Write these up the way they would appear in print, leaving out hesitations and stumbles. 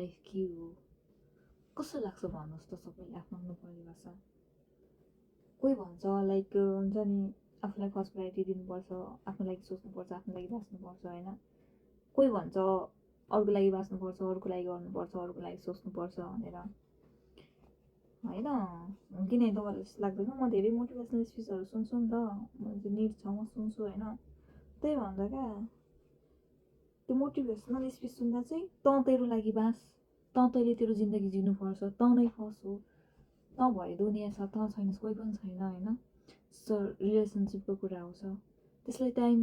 Life के हो कस्तो लाग्छ भन्नुहोस् त सबैले आफ्नो आफ्नो परिभाषा कोही भन्छ लाइक हुन्छ नि आफूलाई फर्स्ट प्रायोरिटी दिनुपर्छ आफ्नो लागि सोच्नुपर्छ आफ्नो लागि बाँच्नुपर्छ होइन कोही भन्छ अरूको लागि बाँच्नुपर्छ अरूको लागि गर्नुपर्छ अरूको लागि सोच्नुपर्छ भनेर होइन किन तपाईँलाई जस्तो लाग्दैन म धेरै मोटिभेसनल स्पिचहरू सुन्छु नि त म चाहिँ निड छ म सुन्छु होइन त्यही भन्दा क्या त्यो मोटिभेसनल स्पिच सुन्दा चाहिँ तेरो लागि बाँच तैँले तेरो जिन्दगी जिउनुपर्छ नै फर्स्ट हो भए दुनियाँ छ छैनस् कोही पनि छैन होइन सो रिलेसनसिपको कुरा आउँछ त्यसलाई टाइम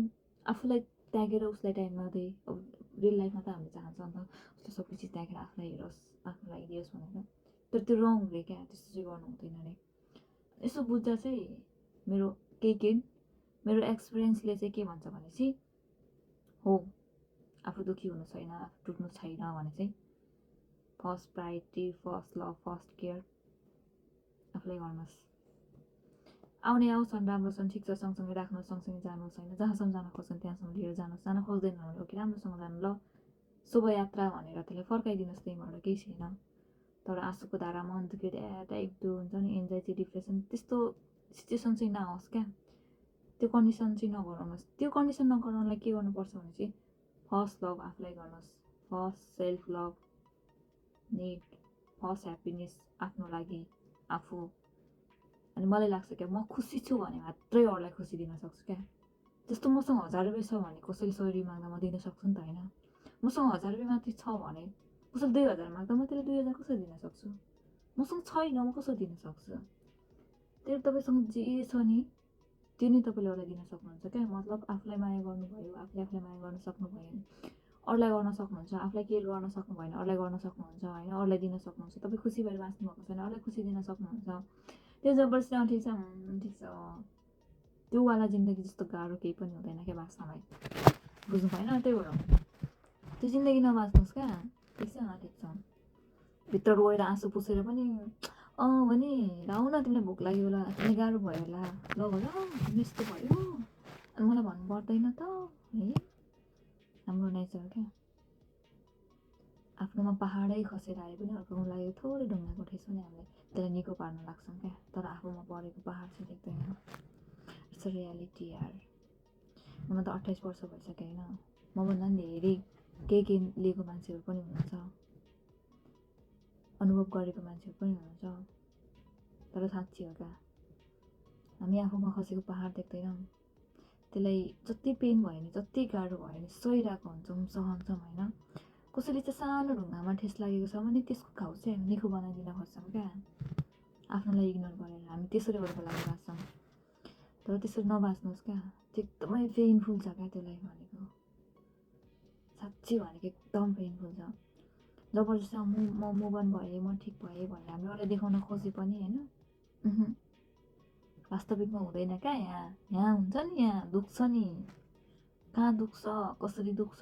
आफूलाई त्यागेर उसलाई टाइम नदिए अब रियल लाइफमा त हामीले चाहन्छ नि त उसले सबै चिज त्यागेर आफूलाई हेरोस् आफूलाई दियोस् भनेर तर त्यो रङ रे क्या त्यस्तो चाहिँ गर्नु हुँदैन अरे यसो बुझ्दा चाहिँ मेरो मेरो एक्सपिरियन्सले चाहिँ के भन्छ भने चाहिँ हो आफू दुःखी हुनु छैन आफू टुट्नु छैन भने चाहिँ first priority first love first care आफूलाई गर्नुहोस् आउने आओस् अनि राम्रो छन् ठिक छ सँगसँगै राख्नुहोस् सँगसँगै जानुहोस् होइन जहाँसम्म जान खोज्छन् त्यहाँसम्म लिएर जानुहोस् जान खोज्दैन भने ओके राम्रोसँग जानु ल शोभायात्रा भनेर त्यसलाई फर्काइदिनुहोस् त्यहीँबाट केही छैन तर आँसुको धारा मन दुख्यो टाइप त्यो हुन्छ नि एन्जाइटी डिप्रेसन त्यस्तो सिचुएसन चाहिँ नआओस् क्या त्यो कन्डिसन चाहिँ नगराउनुहोस् त्यो कन्डिसन नगराउनलाई के गर्नुपर्छ भने चाहिँ फर्स्ट लभ आफूलाई गर्नुहोस् first self love need first happiness आफ्नो लागि आफू अनि मलाई लाग्छ क्या म खुसी छु भने मात्रै अरूलाई खुसी दिन सक्छु क्या जस्तो मसँग 1000 रुपियाँ छ भने कसैले 100 रुपियाँ माग्दा म दिन सक्छु नि त होइन मसँग 1000 रुपियाँ मात्रै छ भने कसैले 2000 माग्दा म त्यसलाई 2000 कसरी दिन सक्छु मसँग छैन म कसरी दिन सक्छु त्यही तपाईँसँग जे छ नि त्यो नै तपाईँले अरूलाई दिन सक्नुहुन्छ क्या मतलब आफूलाई माया गर्नुभयो आफूले आफूलाई माया गर्न सक्नुभयो अरूलाई गर्न सक्नुहुन्छ आफूलाई केयर गर्न सक्नु भएन अरूलाई गर्न सक्नुहुन्छ होइन अरूलाई दिन सक्नुहुन्छ तपाईँ खुसी भएर बाँच्नु भएको छैन अरूलाई खुसी दिन सक्नुहुन्छ त्यो जबरजस्ती ठिक छ त्योवाला जिन्दगी जस्तो गाह्रो केही पनि हुँदैन क्या बाँच्नलाई बुझ्नु भएन त्यही भएर त्यो जिन्दगी नबाँच्नुहोस् क्या ठिक छ भित्र रोएर आँसु पुसेर पनि भने आऊ न तिमीलाई भोक लाग्यो होला तिमीलाई गाह्रो भयो होला ल होला यस्तो भयो अनि मलाई भन्नु पर्दैन त है हाम्रो नेचर क्या आफ्नोमा पहाडै खसेर आए पनि अर्कोमा लाग्यो थोरै ढुङ्गाको ठेस पनि हामीले त्यसलाई निको पार्न लाग्छौँ क्या तर आफूमा परेको पहाड चाहिँ देख्दैन इट्स अ रियालिटी यार मलाई त 28 वर्ष भइसक्यो होइन मभन्दा पनि धेरै केही लिएको मान्छेहरू पनि हुनुहुन्छ अनुभव गरेको मान्छेहरू पनि हुनुहुन्छ तर साँच्ची हो क्या हामी आफूमा खसेको पहाड देख्दैनौँ त्यसलाई जति पेन भयो नि जति गाह्रो भयो नि सहिरहेको हुन्छौँ सहन्छौँ होइन कसैले चाहिँ सानो ढुङ्गामा ठेस लागेको छ भने त्यसको घाउ चाहिँ हामी निको बनाइदिन खोज्छौँ क्या आफ्नोलाई इग्नोर गरेर हामी त्यसरी अरूको लागि बाँच्छौँ तर त्यसरी नबाँच्नुहोस् क्या त्यो एकदमै पेनफुल छ क्या त्यो लाइफ भनेको साँच्ची भनेको एकदम पेनफुल छ जबरजस्ती म मुभ अन भएँ म ठिक भएँ भनेर हामीले अरूलाई देखाउन खोजे पनि होइन वास्तविकमा हुँदैन क्या यहाँ हुन्छ नि यहाँ दुख्छ नि कहाँ दुख्छ कसरी दुख्छ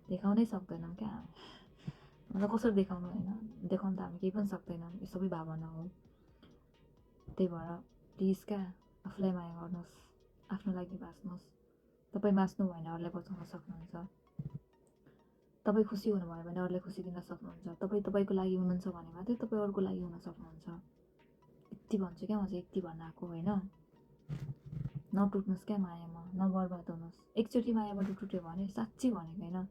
देखाउनै सक्दैनौँ क्या मतलब कसरी देखाउनु होइन देखाउनु त हामी केही पनि सक्दैनौँ यो सबै भावना हो त्यही भएर प्लिज क्या आफूलाई माया गर्नुहोस् आफ्नो लागि बाँच्नुहोस् तपाईँ बाँच्नु भएन अरूलाई बचाउन सक्नुहुन्छ तपाईँ खुसी हुनुभयो भने अरूलाई खुसी दिन सक्नुहुन्छ तपाईँको लागि हुनुहुन्छ भने मात्रै तपाईँ अरूको लागि हुन सक्नुहुन्छ यति भन्छु क्या म चाहिँ यति भन्न आएको होइन नटुट्नुहोस् क्या मायामा नबर्बाद हुनुहोस् एकचोटि मायाबाट टुट्यो भने साँच्ची भनेको होइन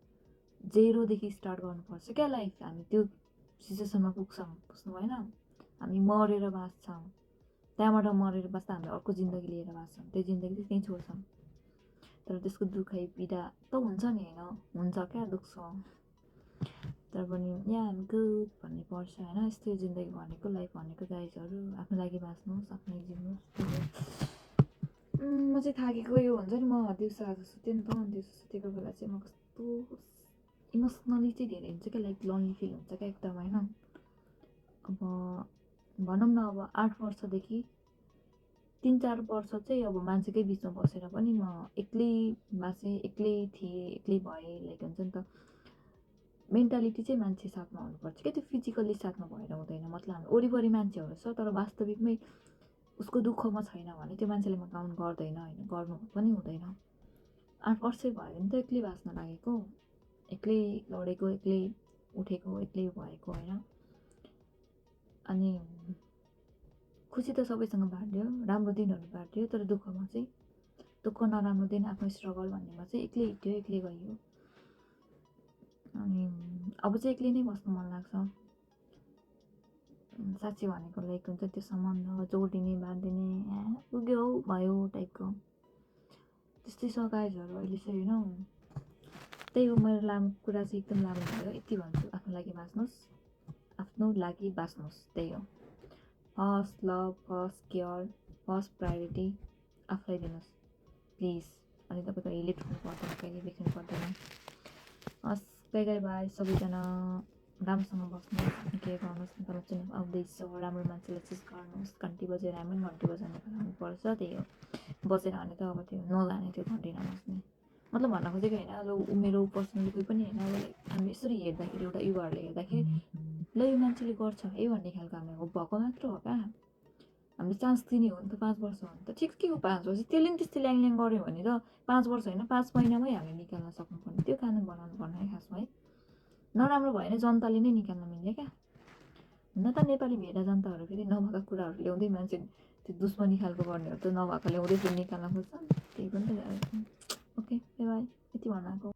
जेरोदेखि स्टार्ट गर्नुपर्छ क्या लाइफ हामी त्यो सिचुएसनमा पुग्छौँ बुझ्नु भएन हामी मरेर बाँच्छौँ त्यहाँबाट मरेर बाँच्दा हामीले अर्को जिन्दगी लिएर बाँच्छौँ त्यो जिन्दगी चाहिँ त्यहीँ छोड्छौँ तर त्यसको दुखाइ पीडा त हुन्छ नि होइन हुन्छ क्या दुख्छ तर पनि यहाँ हामी गुड भन्ने पर्छ होइन यस्तो जिन्दगी भनेको लाइफ भनेको गाइजहरू आफ्नो लागि बाँच्नुहोस् आफ्नो लागि जिउनुहोस् म चाहिँ थाकेको यो हुन्छ नि म दिउँसो आज सुतेँ नि त दिउँसो सुतेको बेला चाहिँ म कस्तो इमोसनली चाहिँ धेरै हुन्छ क्या लाइक लोन्ली फिल हुन्छ क्या एकदम होइन अब भनौँ न अब 8 वर्षदेखि 3-4 वर्ष चाहिँ अब मान्छेकै बिचमा बसेर पनि म एक्लै बाँचेँ एक्लै थिएँ एक्लै भएँ लाइक हुन्छ नि त मेन्टालिटी चाहिँ मान्छे साथमा हुनुपर्छ क्या त्यो फिजिकल्ली साथमा भएर हुँदैन मतलब हामी वरिपरि मान्छेहरू छ तर वास्तविकमै उसको दुःखमा छैन भने त्यो मान्छेले म काउन्ट गर्दैन होइन गर्नु पनि हुँदैन 8 वर्षै भयो भने त एक्लै बाँच्न लागेको एक्लै लडेको, एक्लै उठेको, एक्लै भएको होइन। अनि खुसी त सबैसँग बाँड्यो, राम्रो दिनहरू बाँड्यो, तर दुःखमा चाहिँ दुःख नराम्रो दिन आफ्नो स्ट्रगल भन्नेमा चाहिँ एक्लै हिँड्यो, एक्लै गइयो। अनि अब चाहिँ एक्लै नै बस्नु मन लाग्छ। साँच्ची भनेको लाइक हुन्छ त्यो सम्बन्ध जोडिने बाँधिने पुग्यो भयो टाइपको त्यस्तै छ गाइजहरू अहिले चाहिँ होइन। त्यही हो मेरो लामो कुरा चाहिँ एकदम लामो भयो, यति भन्छु। आफ्नो लागि बाँच्नुहोस्, आफ्नो लागि बाँच्नुहोस्, त्यही हो। First love, first care, first priority आफूलाई दिनुहोस् प्लिज। अनि तपाईँको हिले ठुल्नु पर्दैन, कहिले देख्नु पर्दैन। हस् बाई बाई सबैजना, राम्रोसँग बस्नुहोस्, आफ्नो केयर गर्नुहोस्। नेपालमा चुनाव आउँदैछ, राम्रो मान्छेलाई चिज गर्नुहोस्। घन्टी बजेर हामी पनि घन्टी बजाउनु पर्छ, त्यही हो। बसेर हाने त अब त्यो नजाने त्यो घन्टी नबस्ने मतलब भन्न खोजेको होइन। अब मेरो पर्सनली कोही पनि होइन, अब हामी यसरी हेर्दाखेरि एउटा युवाहरूले हेर्दाखेरि ल यो मान्छेले गर्छ है भन्ने खालको हामी भएको मात्र हो क्या। हामीले चान्स दिने हो नि त। 5 वर्ष हो नि त, ठिक के हो 5 वर्ष, त्यसले नि त्यस्तै ल्याङ गऱ्यो भने त 5 वर्ष होइन 5 महिनामै हामी निकाल्न सक्नुपर्ने, त्यो कानुन बनाउनु पर्ने है खासमा है। नराम्रो भयो भने जनताले नै निकाल्न मिल्यो क्या। हुन त नेपाली भेडा जनताहरू फेरि नभएका कुराहरू ल्याउँदै मान्छे त्यो दुश्मनी खालको गर्नेहरू त नभएको ल्याउँदै फेरि निकाल्न खोज्छ, त्यही पनि त। ओके बाई बाई, यति भन्न आएको।